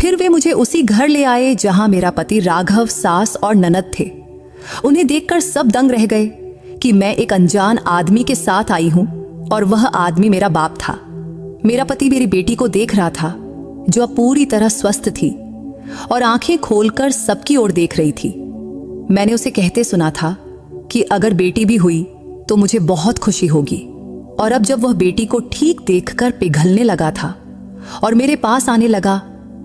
फिर वे मुझे उसी घर ले आए जहां मेरा पति राघव, सास और ननद थे। उन्हें देखकर सब दंग रह गए कि मैं एक अनजान आदमी के साथ आई हूं और वह आदमी मेरा बाप था। मेरा पति मेरी बेटी को देख रहा था, जो अब पूरी तरह स्वस्थ थी और आंखें खोलकर सबकी ओर देख रही थी। मैंने उसे कहते सुना था कि अगर बेटी भी हुई तो मुझे बहुत खुशी होगी। और अब जब वह बेटी को ठीक देखकर पिघलने लगा था और मेरे पास आने लगा,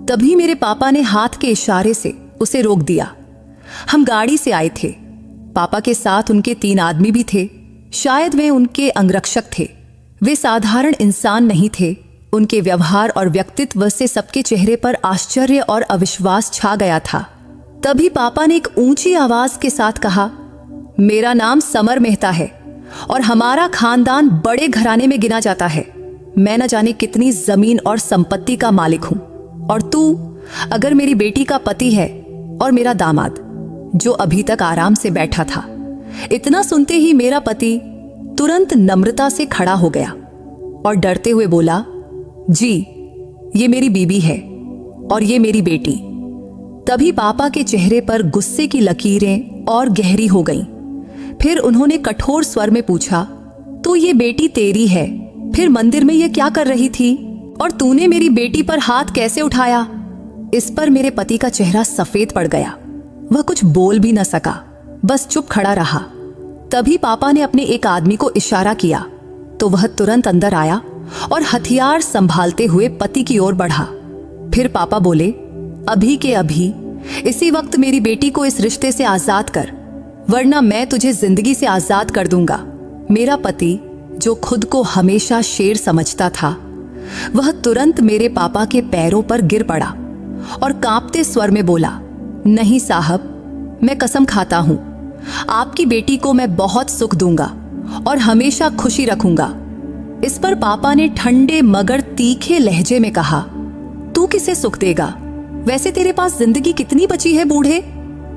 तभी मेरे पापा ने हाथ के इशारे से उसे रोक दिया। हम गाड़ी से आए थे। पापा के साथ उनके 3 आदमी भी थे। शायद वे उनके अंगरक्षक थे। वे साधारण इंसान नहीं थे। उनके व्यवहार और व्यक्तित्व से सबके चेहरे पर आश्चर्य और अविश्वास छा गया था। तभी पापा ने एक ऊंची आवाज के साथ कहा, मेरा नाम समर मेहता है और हमारा खानदान बड़े घराने में गिना जाता है। मैं न जाने कितनी जमीन और संपत्ति का मालिक हूं, और तू अगर मेरी बेटी का पति है और मेरा दामाद, जो अभी तक आराम से बैठा था। इतना सुनते ही मेरा पति तुरंत नम्रता से खड़ा हो गया और डरते हुए बोला, जी, ये मेरी बीबी है और ये मेरी बेटी। तभी पापा के चेहरे पर गुस्से की लकीरें और गहरी हो गईं। फिर उन्होंने कठोर स्वर में पूछा, तो ये बेटी तेरी है, फिर मंदिर में ये क्या कर रही थी और तूने मेरी बेटी पर हाथ कैसे उठाया? इस पर मेरे पति का चेहरा सफेद पड़ गया। वह कुछ बोल भी न सका, बस चुप खड़ा रहा। तभी पापा ने अपने एक आदमी को इशारा किया तो वह तुरंत अंदर आया और हथियार संभालते हुए पति की ओर बढ़ा। फिर पापा बोले, अभी के अभी इसी वक्त मेरी बेटी को इस रिश्ते से आजाद कर, वरना मैं तुझे जिंदगी से आजाद कर दूंगा। मेरा पति, जो खुद को हमेशा शेर समझता था, वह तुरंत मेरे पापा के पैरों पर गिर पड़ा और कांपते स्वर में बोला, नहीं साहब, मैं कसम खाता हूं, आपकी बेटी को मैं बहुत सुख दूंगा और हमेशा खुशी रखूंगा। इस पर पापा ने ठंडे मगर तीखे लहजे में कहा, तू किसे सुख देगा? वैसे तेरे पास जिंदगी कितनी बची है बूढ़े?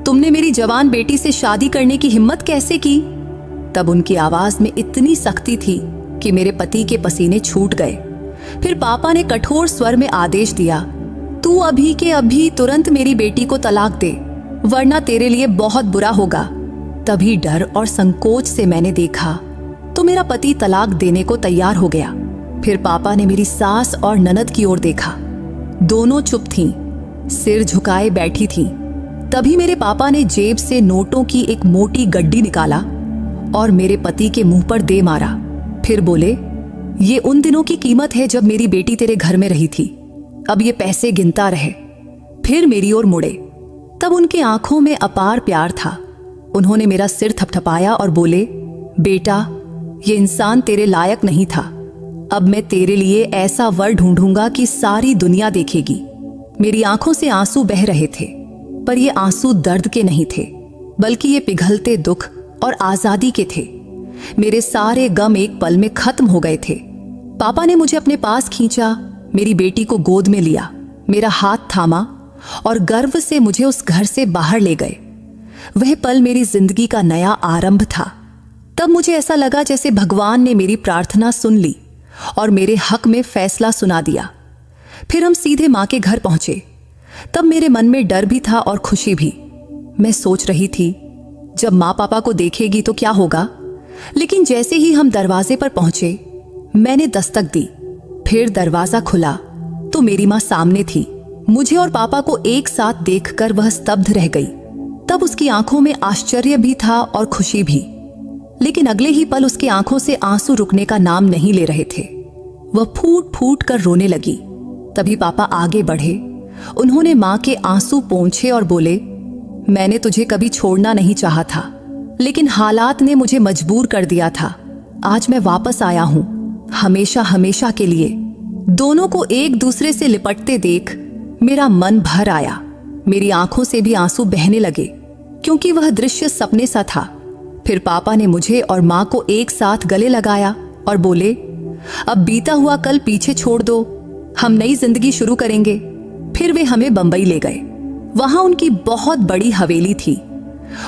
तुमने मेरी जवान बेटी से शादी करने की हिम्मत कैसे की? तब उनकी आवाज में इतनी सख्ती थी कि मेरे पति के पसीने छूट गए। फिर पापा ने कठोर स्वर में आदेश दिया, तू अभी के अभी तुरंत मेरी बेटी को तलाक दे, वरना तेरे लिए बहुत बुरा होगा। तभी डर और संकोच से मैंने देखा तो मेरा पति तलाक देने को तैयार हो गया। फिर पापा ने मेरी सास और ननद की ओर देखा। दोनों चुप थीं, सिर झुकाए बैठी थीं। तभी मेरे पापा ने जेब से नोटों की एक मोटी गड्डी निकाला और मेरे पति के मुंह पर दे मारा। फिर बोले, ये उन दिनों की कीमत है जब मेरी बेटी तेरे घर में रही थी, अब ये पैसे गिनता रहे। फिर मेरी ओर मुड़े। तब उनकी आंखों में अपार प्यार था। उन्होंने मेरा सिर थपथपाया और बोले, बेटा, ये इंसान तेरे लायक नहीं था। अब मैं तेरे लिए ऐसा वर ढूंढूंगा कि सारी दुनिया देखेगी। मेरी आंखों से आंसू बह रहे थे, पर ये आंसू दर्द के नहीं थे, बल्कि ये पिघलते दुख और आजादी के थे। मेरे सारे गम एक पल में खत्म हो गए थे। पापा ने मुझे अपने पास खींचा, मेरी बेटी को गोद में लिया, मेरा हाथ थामा और गर्व से मुझे उस घर से बाहर ले गए। वह पल मेरी जिंदगी का नया आरंभ था। तब मुझे ऐसा लगा जैसे भगवान ने मेरी प्रार्थना सुन ली और मेरे हक में फैसला सुना दिया। फिर हम सीधे माँ के घर पहुंचे। तब मेरे मन में डर भी था और खुशी भी। मैं सोच रही थी जब माँ पापा को देखेगी तो क्या होगा। लेकिन जैसे ही हम दरवाजे पर पहुंचे, मैंने दस्तक दी। फिर दरवाजा खुला तो मेरी माँ सामने थी। मुझे और पापा को एक साथ देखकर वह स्तब्ध रह गई। तब उसकी आंखों में आश्चर्य भी था और खुशी भी, लेकिन अगले ही पल उसकी आंखों से आंसू रुकने का नाम नहीं ले रहे थे। वह फूट फूट कर रोने लगी। तभी पापा आगे बढ़े। उन्होंने माँ के आंसू पोंछे और बोले, मैंने तुझे कभी छोड़ना नहीं चाहा था, लेकिन हालात ने मुझे मजबूर कर दिया था। आज मैं वापस आया हूं, हमेशा हमेशा के लिए। दोनों को एक दूसरे से लिपटते देख मेरा मन भर आया। मेरी आंखों से भी आंसू बहने लगे, क्योंकि वह दृश्य सपने सा था। फिर पापा ने मुझे और माँ को एक साथ गले लगाया और बोले, अब बीता हुआ कल पीछे छोड़ दो, हम नई जिंदगी शुरू करेंगे। फिर वे हमें बंबई ले गए। वहां उनकी बहुत बड़ी हवेली थी।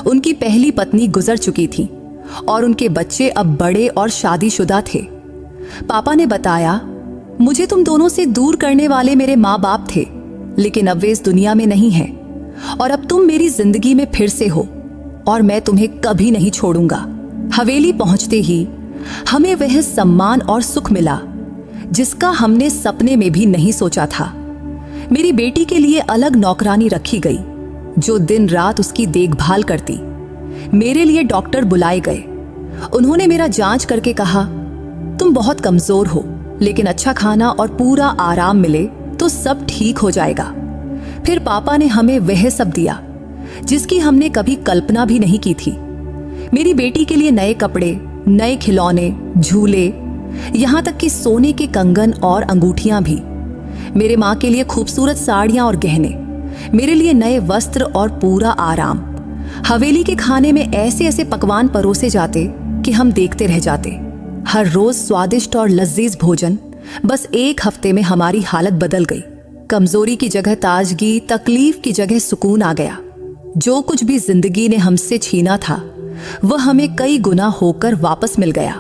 उनकी पहली पत्नी गुजर चुकी थी और उनके बच्चे अब बड़े और शादीशुदा थे। पापा ने बताया, मुझे तुम दोनों से दूर करने वाले मेरे माँ बाप थे, लेकिन अब वे इस दुनिया में नहीं हैं और अब तुम मेरी जिंदगी में फिर से हो और मैं तुम्हें कभी नहीं छोड़ूंगा। हवेली पहुंचते ही हमें वह सम्मान और सुख मिला जिसका हमने सपने में भी नहीं सोचा था। मेरी बेटी के लिए अलग नौकरानी रखी गई जो दिन रात उसकी देखभाल करती। मेरे लिए डॉक्टर बुलाए गए। उन्होंने मेरा जांच करके कहा, तुम बहुत कमजोर हो, लेकिन अच्छा खाना और पूरा आराम मिले तो सब ठीक हो जाएगा। फिर पापा ने हमें वह सब दिया जिसकी हमने कभी कल्पना भी नहीं की थी। मेरी बेटी के लिए नए कपड़े, नए खिलौने, झूले, यहाँ तक कि सोने के कंगन और अंगूठियां भी। मेरे माँ के लिए खूबसूरत साड़ियां और गहने, मेरे लिए नए वस्त्र और पूरा आराम। हवेली के खाने में ऐसे ऐसे पकवान परोसे जाते कि हम देखते रह जाते। हर रोज स्वादिष्ट और लजीज भोजन। बस एक हफ्ते में हमारी हालत बदल गई। कमजोरी की जगह ताजगी, तकलीफ की जगह सुकून आ गया। जो कुछ भी जिंदगी ने हमसे छीना था वह हमें कई गुना होकर वापस मिल गया।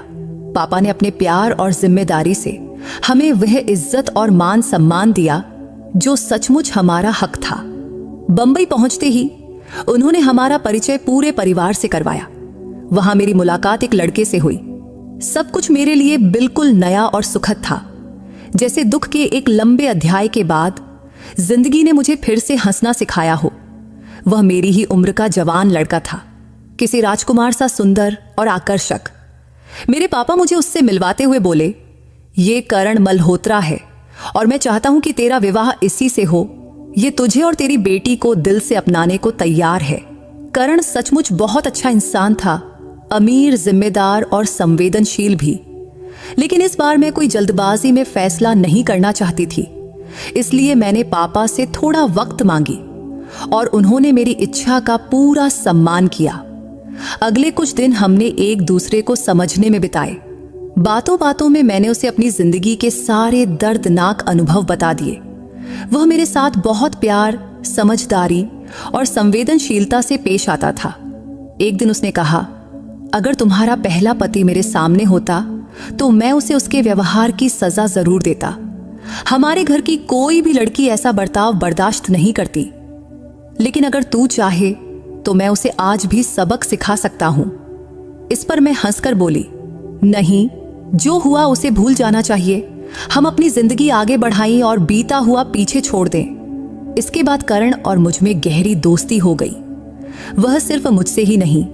पापा ने अपने प्यार और जिम्मेदारी से हमें वह इज्जत और मान सम्मान दिया जो सचमुच हमारा हक था। बंबई पहुंचते ही उन्होंने हमारा परिचय पूरे परिवार से करवाया। वहां मेरी मुलाकात एक लड़के से हुई। सब कुछ मेरे लिए बिल्कुल नया और सुखद था। जैसे दुख के एक लंबे अध्याय के बाद जिंदगी ने मुझे फिर से हंसना सिखाया हो। वह मेरी ही उम्र का जवान लड़का था, किसी राजकुमार सा सुंदर और आकर्षक। मेरे पापा मुझे उससे मिलवाते हुए बोले, ये करण मल्होत्रा है और मैं चाहता हूं कि तेरा विवाह इसी से हो। ये तुझे और तेरी बेटी को दिल से अपनाने को तैयार है। करण सचमुच बहुत अच्छा इंसान था, अमीर, जिम्मेदार और संवेदनशील भी। लेकिन इस बार मैं कोई जल्दबाजी में फैसला नहीं करना चाहती थी, इसलिए मैंने पापा से थोड़ा वक्त मांगी और उन्होंने मेरी इच्छा का पूरा सम्मान किया। अगले कुछ दिन हमने एक दूसरे को समझने में बिताए। बातों बातों में मैंने उसे अपनी जिंदगी के सारे दर्दनाक अनुभव बता दिए। वह मेरे साथ बहुत प्यार, समझदारी और संवेदनशीलता से पेश आता था। एक दिन उसने कहा, अगर तुम्हारा पहला पति मेरे सामने होता तो मैं उसे उसके व्यवहार की सजा जरूर देता। हमारे घर की कोई भी लड़की ऐसा बर्ताव बर्दाश्त नहीं करती, लेकिन अगर तू चाहे तो मैं उसे आज भी सबक सिखा सकता हूं। इस पर मैं हंसकर बोली, नहीं, जो हुआ उसे भूल जाना चाहिए। हम अपनी जिंदगी आगे बढ़ाएं और बीता हुआ पीछे छोड़ दें। इसके बाद करण और मुझ में गहरी दोस्ती हो गई। वह सिर्फ मुझसे ही नहीं,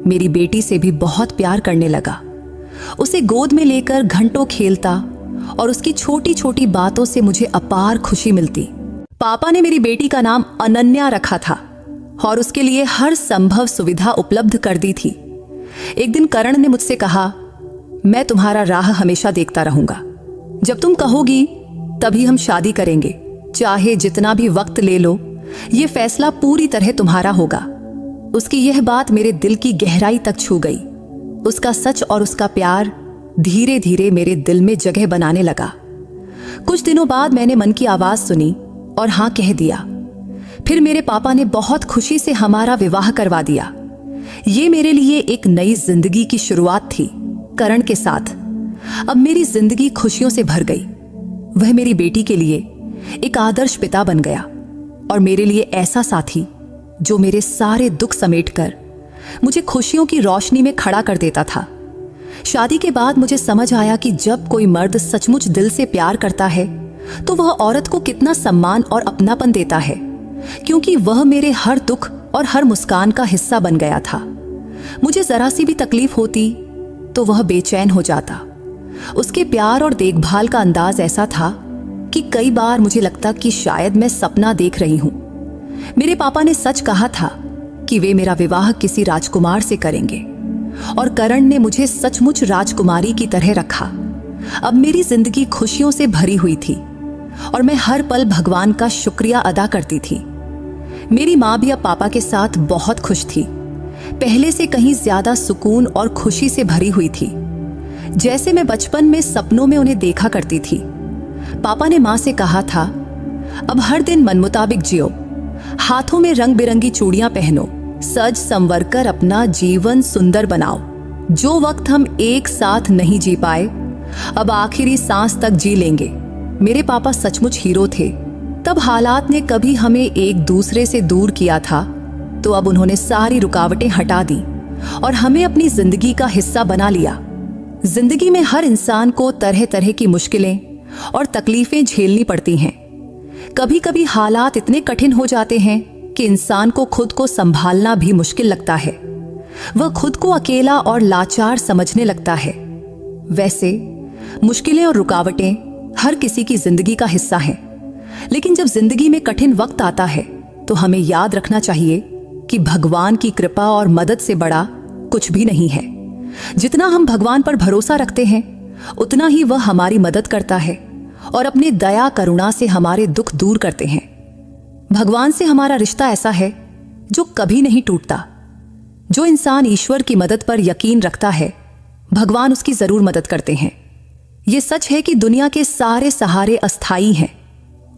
मेरी बेटी से भी बहुत प्यार करने लगा। उसे गोद में लेकर घंटों खेलता और उसकी छोटी छोटी बातों से मुझे अपार खुशी मिलती। पापा ने मेरी बेटी का नाम अनन्या रखा था और उसके लिए हर संभव सुविधा उपलब्ध कर दी थी। एक दिन करण ने मुझसे कहा, मैं तुम्हारा राह हमेशा देखता रहूंगा। जब तुम कहोगी तभी हम शादी करेंगे। चाहे जितना भी वक्त ले लो, ये फैसला पूरी तरह तुम्हारा होगा। उसकी यह बात मेरे दिल की गहराई तक छू गई। उसका सच और उसका प्यार धीरे धीरे मेरे दिल में जगह बनाने लगा। कुछ दिनों बाद मैंने मन की आवाज सुनी और हाँ कह दिया। फिर मेरे पापा ने बहुत खुशी से हमारा विवाह करवा दिया। ये मेरे लिए एक नई जिंदगी की शुरुआत थी करण के साथ। अब मेरी जिंदगी खुशियों से भर गई। वह मेरी बेटी के लिए एक आदर्श पिता बन गया और मेरे लिए ऐसा साथी जो मेरे सारे दुख समेटकर मुझे खुशियों की रोशनी में खड़ा कर देता था। शादी के बाद मुझे समझ आया कि जब कोई मर्द सचमुच दिल से प्यार करता है तो वह औरत को कितना सम्मान और अपनापन देता है, क्योंकि वह मेरे हर दुख और हर मुस्कान का हिस्सा बन गया था। मुझे जरा सी भी तकलीफ होती तो वह बेचैन हो जाता। उसके प्यार और देखभाल का अंदाज ऐसा था कि कई बार मुझे लगता कि शायद मैं सपना देख रही हूं। मेरे पापा ने सच कहा था कि वे मेरा विवाह किसी राजकुमार से करेंगे और करण ने मुझे सचमुच राजकुमारी की तरह रखा। अब मेरी जिंदगी खुशियों से भरी हुई थी और मैं हर पल भगवान का शुक्रिया अदा करती थी। मेरी माँ भी अब पापा के साथ बहुत खुश थी, पहले से कहीं ज्यादा सुकून और खुशी से भरी हुई थी, जैसे मैं बचपन में सपनों में उन्हें देखा करती थी। पापा ने माँ से कहा था, अब हर दिन मन मुताबिक जियो, हाथों में रंग बिरंगी चूड़ियां पहनो, सज संवर कर अपना जीवन सुंदर बनाओ। जो वक्त हम एक साथ नहीं जी पाए, अब आखिरी सांस तक जी लेंगे। मेरे पापा सचमुच हीरो थे। तब हालात ने कभी हमें एक दूसरे से दूर किया था, तो अब उन्होंने सारी रुकावटें हटा दी और हमें अपनी जिंदगी का हिस्सा बना लिया। जिंदगी में हर इंसान को तरह तरह की मुश्किलें और तकलीफें झेलनी पड़ती हैं। कभी कभी हालात इतने कठिन हो जाते हैं कि इंसान को खुद को संभालना भी मुश्किल लगता है। वह खुद को अकेला और लाचार समझने लगता है। वैसे मुश्किलें और रुकावटें हर किसी की जिंदगी का हिस्सा हैं, लेकिन जब जिंदगी में कठिन वक्त आता है तो हमें याद रखना चाहिए कि भगवान की कृपा और मदद से बड़ा कुछ भी नहीं है। जितना हम भगवान पर भरोसा रखते हैं, उतना ही वह हमारी मदद करता है और अपने दया करुणा से हमारे दुख दूर करते हैं। भगवान से हमारा रिश्ता ऐसा है जो कभी नहीं टूटता। जो इंसान ईश्वर की मदद पर यकीन रखता है, भगवान उसकी जरूर मदद करते हैं। ये सच है कि दुनिया के सारे सहारे अस्थायी हैं।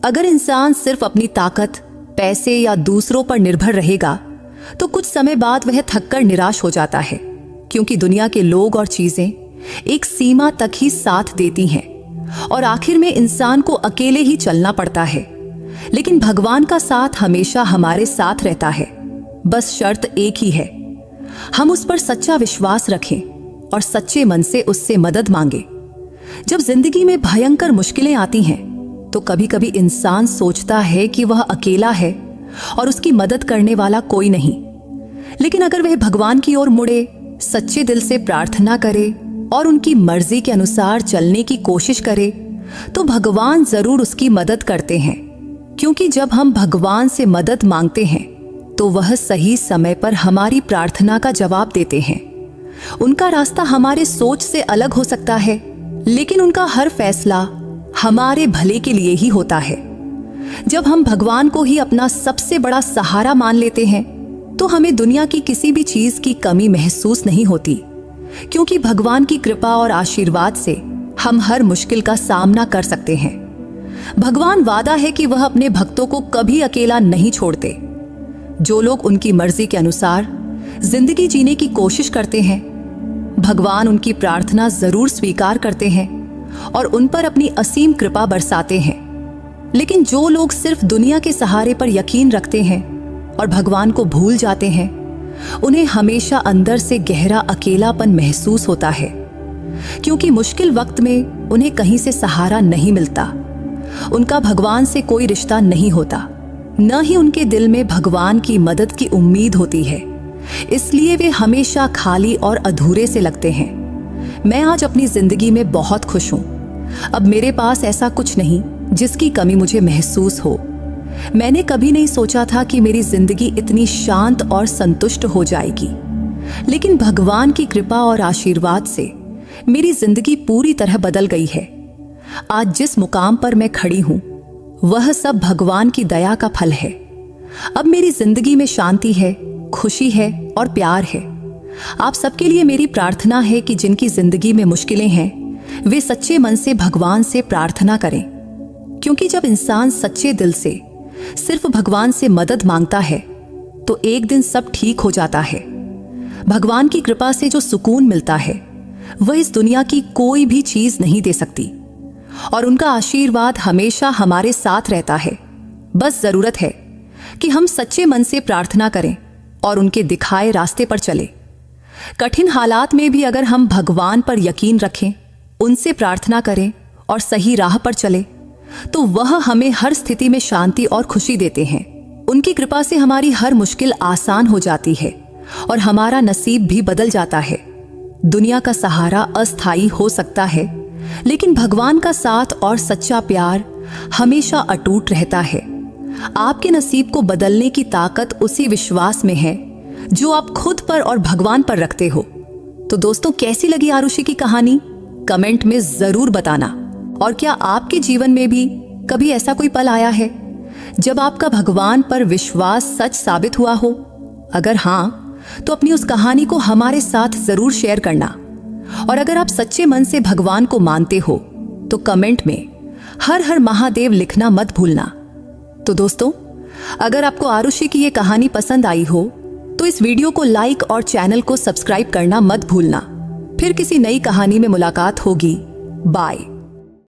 अगर इंसान सिर्फ अपनी ताकत, पैसे या दूसरों पर निर्भर रहेगा तो कुछ समय बाद वह थककर निराश हो जाता है, क्योंकि दुनिया के लोग और चीजें एक सीमा तक ही साथ देती हैं और आखिर में इंसान को अकेले ही चलना पड़ता है। लेकिन भगवान का साथ हमेशा हमारे साथ रहता है। बस शर्त एक ही है, हम उस पर सच्चा विश्वास रखें और सच्चे मन से उससे मदद मांगे। जब जिंदगी में भयंकर मुश्किलें आती हैं तो कभी कभी इंसान सोचता है कि वह अकेला है और उसकी मदद करने वाला कोई नहीं। लेकिन अगर वह भगवान की ओर मुड़े, सच्चे दिल से प्रार्थना करे और उनकी मर्जी के अनुसार चलने की कोशिश करे तो भगवान जरूर उसकी मदद करते हैं। क्योंकि जब हम भगवान से मदद मांगते हैं तो वह सही समय पर हमारी प्रार्थना का जवाब देते हैं। उनका रास्ता हमारे सोच से अलग हो सकता है, लेकिन उनका हर फैसला हमारे भले के लिए ही होता है। जब हम भगवान को ही अपना सबसे बड़ा सहारा मान लेते हैं तो हमें दुनिया की किसी भी चीज की कमी महसूस नहीं होती, क्योंकि भगवान की कृपा और आशीर्वाद से हम हर मुश्किल का सामना कर सकते हैं। भगवान वादा है कि वह अपने भक्तों को कभी अकेला नहीं छोड़ते। जो लोग उनकी मर्जी के अनुसार जिंदगी जीने की कोशिश करते हैं, भगवान उनकी प्रार्थना जरूर स्वीकार करते हैं और उन पर अपनी असीम कृपा बरसाते हैं। लेकिन जो लोग सिर्फ दुनिया के सहारे पर यकीन रखते हैं और भगवान को भूल जाते हैं, उन्हें हमेशा अंदर से गहरा अकेलापन महसूस होता है, क्योंकि मुश्किल वक्त में उन्हें कहीं से सहारा नहीं मिलता। उनका भगवान से कोई रिश्ता नहीं होता, न ही उनके दिल में भगवान की मदद की उम्मीद होती है। इसलिए वे हमेशा खाली और अधूरे से लगते हैं। मैं आज अपनी जिंदगी में बहुत खुश हूं। अब मेरे पास ऐसा कुछ नहीं जिसकी कमी मुझे महसूस हो। मैंने कभी नहीं सोचा था कि मेरी जिंदगी इतनी शांत और संतुष्ट हो जाएगी, लेकिन भगवान की कृपा और आशीर्वाद से मेरी जिंदगी पूरी तरह बदल गई है। आज जिस मुकाम पर मैं खड़ी हूं, वह सब भगवान की दया का फल है। अब मेरी जिंदगी में शांति है, खुशी है और प्यार है। आप सबके लिए मेरी प्रार्थना है कि जिनकी जिंदगी में मुश्किलें हैं, वे सच्चे मन से भगवान से प्रार्थना करें, क्योंकि जब इंसान सच्चे दिल से सिर्फ भगवान से मदद मांगता है तो एक दिन सब ठीक हो जाता है। भगवान की कृपा से जो सुकून मिलता है वह इस दुनिया की कोई भी चीज नहीं दे सकती, और उनका आशीर्वाद हमेशा हमारे साथ रहता है। बस जरूरत है कि हम सच्चे मन से प्रार्थना करें और उनके दिखाए रास्ते पर चले। कठिन हालात में भी अगर हम भगवान पर यकीन रखें, उनसे प्रार्थना करें और सही राह पर चले, तो वह हमें हर स्थिति में शांति और खुशी देते हैं। उनकी कृपा से हमारी हर मुश्किल आसान हो जाती है और हमारा नसीब भी बदल जाता है। दुनिया का सहारा अस्थायी हो सकता है, लेकिन भगवान का साथ और सच्चा प्यार हमेशा अटूट रहता है। आपके नसीब को बदलने की ताकत उसी विश्वास में है जो आप खुद पर और भगवान पर रखते हो। तो दोस्तों, कैसी लगी आरुषि की कहानी? कमेंट में जरूर बताना। और क्या आपके जीवन में भी कभी ऐसा कोई पल आया है जब आपका भगवान पर विश्वास सच साबित हुआ हो? अगर हाँ, तो अपनी उस कहानी को हमारे साथ जरूर शेयर करना। और अगर आप सच्चे मन से भगवान को मानते हो तो कमेंट में हर हर महादेव लिखना मत भूलना। तो दोस्तों, अगर आपको आरुषि की ये कहानी पसंद आई हो तो इस वीडियो को लाइक और चैनल को सब्सक्राइब करना मत भूलना। फिर किसी नई कहानी में मुलाकात होगी। बाय।